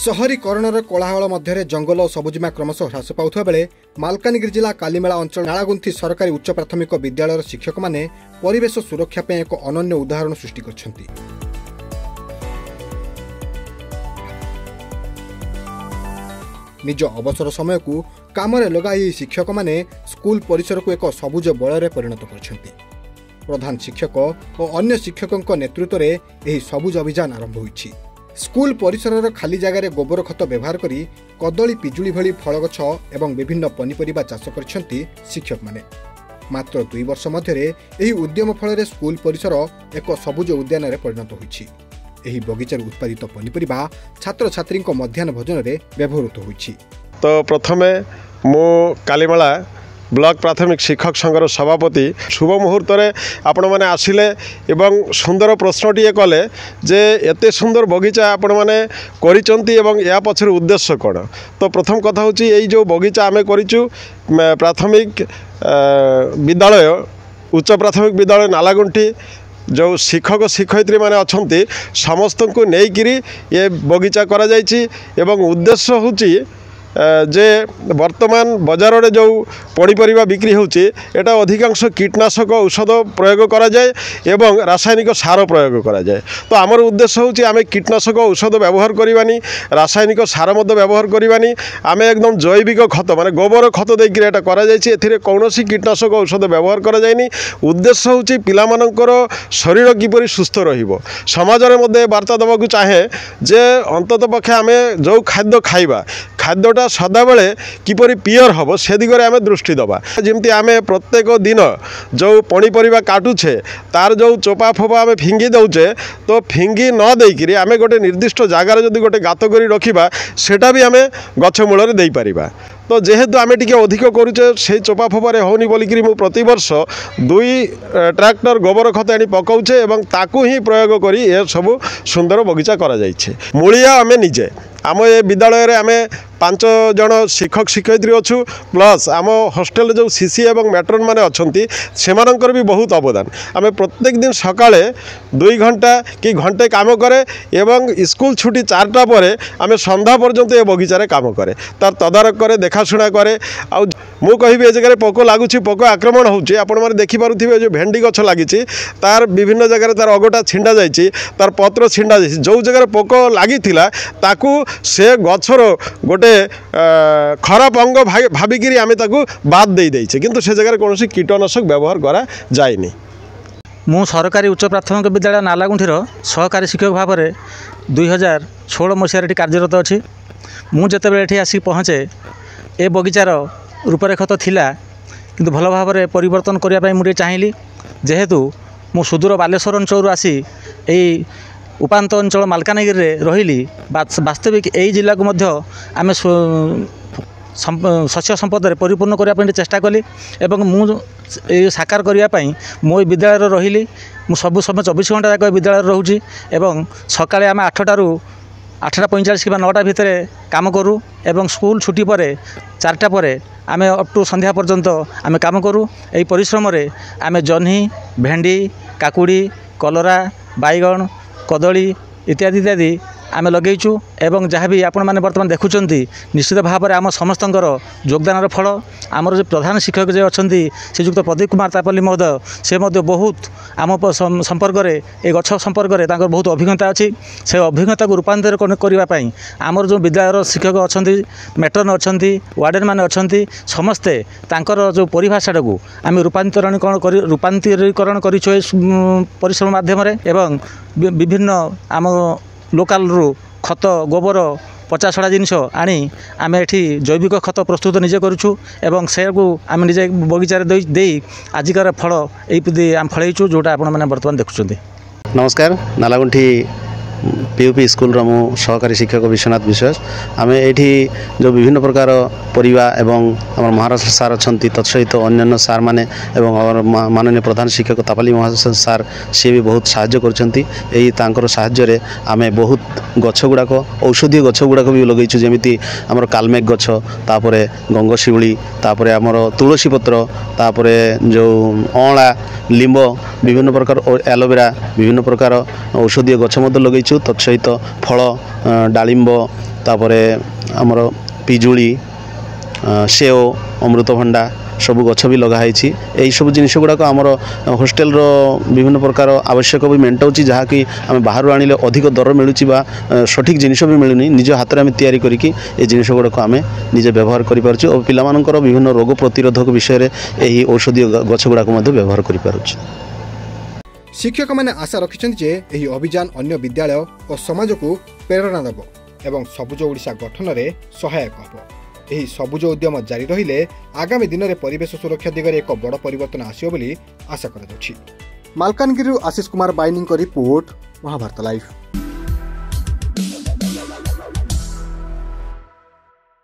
सहरीकरणर कोलाहल मध्य जंगल और सबुजिमा क्रमशः ह्रास पाउथबा बेले मालकानगिरी जिला कालीमेला अंचल नालागुंथी सरकारी उच्च प्राथमिक विद्यालय शिक्षक माने परिवेश सुरक्षा पे एक अनन्य उदाहरण सृष्टि करछंती। निज अवसर समय को कामरे लगाई शिक्षक माने स्कूल परिसर को एक सबुज बलय परिणत करछंती। प्रधान शिक्षक और अन्य शिक्षकों नेतृत्व में यह सबुज अभियान आरंभ होईछि। स्कूल परिसर खाली जगार गोबर खत व्यवहार करी कदली पिजुली भली फल गछ एवं विभिन्न पनीपरिबा चाष करछंती शिक्षक माने। मात्र 2 वर्ष मध्यरे एही उद्यम फल स्कूल परिसर एक सबुज उद्यान रे परिणत होईछि। एही बगीचार उत्पादित पनीपरिबा छात्र छात्री मध्याह्न भोजन रे व्यवहृत होईछि। तो प्रथमे मो कालीमेला ब्लॉक प्राथमिक शिक्षक संघर सभापति शुभ मुहूर्त आपण मैंने आसिले एवं सुंदर प्रश्नटीए कले जे एते सुंदर बगीचा आपण मैंने करिसंती एवं या पछर उद्देश्य कौन। तो प्रथम कथा होची एई जो बगीचा आमे करिचु प्राथमिक विद्यालय उच्च प्राथमिक विद्यालय नालागुंठी जो शिक्षक शिक्षयित्री माने अछंती समस्त को नेइकिरी ये बगीचा करा जायछि एवं उद्देश्य होची जे वर्तमान बाजार रे जो पनीपरिबा बिक्री होची एटा अधिकांश कीटनाशक औषध प्रयोग करा जाए एवं रासायनिक सार प्रयोग करा जाए। तो आमर उद्देश्य होची आमे कीटनाशक औषध व्यवहार करिवानी रासायनिक सार मध्य व्यवहार करिवानी आमे एकदम जैविक खत माने गोबर खत देकी एटा करा जायछि। एथिरे कौनसी कीटनाशक औषध व्यवहार करा जायनी। उद्देश्य होची पिला मानकर शरीर किपरि सुस्थ रहिबो। समाज रे मध्ये वार्ता देबाकू चाहे जे अंतत पक्षे आमे जो खाद्य खाइबा खाद्यटा सदाबले किपरि पियर हम से दिगरे आमे दृष्टि दबा। जमती आमे प्रत्येक दिन जो पनीपरिबा काटुछे तार जो चोपा फोपा आमे फिंगी दउचे तो फिंगी न देकिरी आमे गोटे निर्दिष्ट जगार जदि गोटे गात करी रखिबा सेटा भी आमे गछ मूल रे देई परिबा। तो जेहेतु आमे टिके अधिक करूचे से चोपा फोपारे होनी बोलिकी मु प्रति वर्ष 2 ट्रैक्टर गोबर खत आनी पकाउछे एवं ताकू ही प्रयोग करी ए सब सुंदर बगीचा करा जाइछे। मूलिया आमे निजे आम ए विद्यालय रे आमे 5 जन शिक्षक शिक्षयित्री अच्छु प्लस आम हॉस्टेल जो सीसी एवं मैट्रन माने अछंती सेमानंकर भी बहुत अवदान। आम प्रत्येक दिन सकाळे 2 घंटा कि घंटे काम करे एवं स्कूल छुट्टी 4टा पर आम संध्या पर्यंत ए बगीचारे काम करे तार तदारक करे देखाशुना करे। आ मु कहिबे ए जगह पोक लागुछि पोक आक्रमण होउछि आपण माने देखि पारुथिबे जो भेंडी गछ लागिछि तार विभिन्न जगह तार अगटा छिंडा जाइछि तार पत्र छिंडा जाइछि जो जगह पोक लागिथिला ताकू से गछर गोटे खराब अंग भाविकी आम बाद दे देइछे किंतु से जगह कौन कीटनाशक व्यवहार करा जायनी। मु सरकारी उच्च प्राथमिक विद्यालय नालागुंठीर सहकारी शिक्षक भाव में 2016 मसीह कार्यरत अच्छी। मु जितेबाला ये आसिक पहुँचे ए बगीचार रूपरेख तो थिला किंतु भल भाव में परिवर्तन करने मुझे चाहिए जेहेतु मु सुदूर बालेश्वर अंचल आसी यही उपात अंचल मालकानगिरी रही वास्तविक यही जिला को आम शस्य संपद परिपूर्ण करने चेष्टा कली एवं मुझे साकार करने मो विद्यालय रही मु सब समय 24 घंटा जाक विद्यालय रोचे एवं सकाळे आम 8:45 कि 9टा भितर काम करूँ एवं स्कूल छुट्टी पर 4टा पर आम अप टू संध्या पर्यंत आम काम करूँ। यही परिश्रम आम जह्नी भेंडी काकुड़ी कलरा बैगण कदली इत्यादि इत्यादि आम लगेचु एवं जहाँ भी आपण मैंने बर्तमान देखुंत निश्चित भाव में आम समस्तंकर योगदान फल आमर जो प्रधान शिक्षक जो अच्छा श्रीजुक्त प्रदीप कुमार तापल्ली महोदय से बहुत आम संपर्क ए गछ संपर्क में बहुत अभिज्ञता अच्छी से अभिज्ञता को रूपांतर करने आमर जो विद्यालय शिक्षक अच्छा मेट्रन अच्छा वार्डन मैंने अच्छा समस्ते जो परिभाषा को आम रूपांतरीकरण कर परिश्रम माध्यम एवं विभिन्न आम लोकाल रु खत गोबर पचासड़ा जिनस आनी आम एठी जैविक खत प्रस्तुत निजे करूँ एवं से आम निजे बगीचार दे आजिकार फल यही आम फलैचु जोटा आपण मैंने बर्तमान देखुं। नमस्कार नालागुंठी पीयूपी स्कूल रो मु सहकारी शिक्षक विश्वनाथ विश्वास आम एठी जो विभिन्न प्रकार परिवा एवं आम महाराष्ट्र सार अच्छा तत्सहित अन्य सार माने एवं माननीय प्रधान शिक्षक तापाली महाशय सार सी भी बहुत साहाय्य करछंती। एही तांकर साहाय्य आम बहुत गछ गुड़ाक औषधीय गछ गुड़ाक भी लगेचु जेमिति आमर कालमेघ गछ तापरे गंगशिउली तापरे आमर तुलसी पत्र तापरे जो अँला लिंब विभिन्न प्रकार एलोवेरा विभिन्न प्रकार औषधीय गछ मध्य लगेचु। ଲଗାଇଛୁ ତତ୍ସହିତ ଫଳ ଡାଳିମ୍ବ ତାପରେ ଆମର ପିଜୁଳି ସେଓ ଅମୃତଭଣ୍ଡା ସବୁ ଗଛ ବି ଲଗା ହେଇଛି। ଏହି ସବୁ ଜିନିଷ ଗୁଡ଼ାକ ଆମର ହୋଷ୍ଟେଲର ବିଭିନ୍ନ ପ୍ରକାର ଆବଶ୍ୟକ ବି ମେଣ୍ଟାଉଛି, ଯାହାକି ଆମେ ବାହାରୁ ଆଣିଲେ ଅଧିକ ଦର ମିଳୁଛି ବା ସଠିକ୍ ଜିନିଷ ବି ମିଳୁନି। ନିଜ ହାତରେ ଆମେ ତିଆରି କରିକି এই ଜିନିଷ ଗୁଡ଼ାକ ଆମେ ନିଜେ ବ୍ୟବହାର କରିପାରୁଛୁ ଓ ପିଲାମାନଙ୍କର ବିଭିନ୍ନ ରୋଗ ପ୍ରତିରୋଧକ ବିଷୟରେ ଏହି ଔଷଧୀୟ ଗଛ ଗୁଡ଼ାକ ମଧ୍ୟ ବ୍ୟବହାର କରିପାରୁଛୁ। ଶିକ୍ଷକମାନେ ଆଶା ରଖିଛନ୍ତି ଯେ ଏହି ଅଭିଯାନ ଅନ୍ୟ ବିଦ୍ୟାଳୟ ଓ ସମାଜକୁ ପ୍ରେରଣା ଦେବ ଏବଂ ସବୁଜ ଓଡ଼ିଶା ଗଠନରେ ସହାୟକ ହେବ। ଏହି ସବୁଜ ଉଦ୍ୟମ ଜାରି ରହିଲେ ଆଗାମୀ ଦିନରେ ପରିବେଶ ସୁରକ୍ଷା ଦିଗରେ ଏକ ବଡ଼ ପରିବର୍ତ୍ତନ ଆସିବ ବୋଲି ଆଶା କରାଯାଉଛି। ମାଲକାନଗିରିରୁ ଆଶିଷ କୁମାର ବାଇନୀଙ୍କ ରିପୋର୍ଟ, ମହାଭାରତ ଲାଇଭ୍।